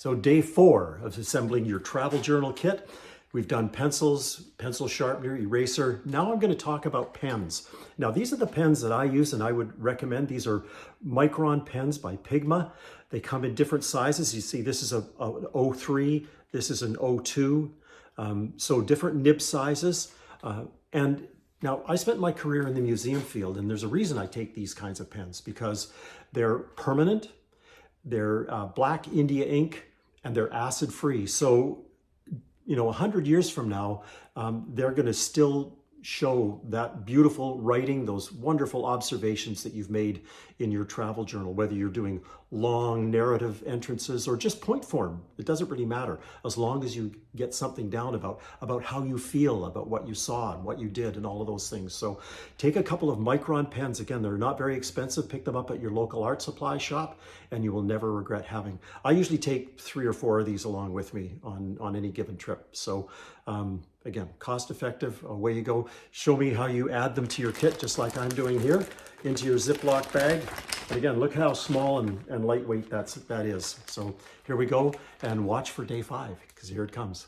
So day 4 of assembling your travel journal kit. We've done pencils, pencil sharpener, eraser. Now I'm going to talk about pens. Now these are the pens that I use and I would recommend. These are Micron pens by Pigma. They come in different sizes. You see this is a 03, this is an 02. So different nib sizes. And now I spent my career in the museum field, and there's a reason I take these kinds of pens, because they're permanent, they're black India ink, and they're acid free. So, 100 years from now, they're going to still show that beautiful writing, those wonderful observations that you've made in your travel journal, whether you're doing long narrative entrances or just point form. It doesn't really matter, as long as you get something down about how you feel, about what you saw and what you did and all of those things. So take a couple of Micron pens. Again, they're not very expensive. Pick them up at your local art supply shop and you will never regret having. I usually take 3 or 4 of these along with me on any given trip. So again, cost effective, away you go. Show me how you add them to your kit, just like I'm doing here, into your Ziploc bag. And again, look how small and lightweight that is. So here we go, and watch for day 5, because here it comes.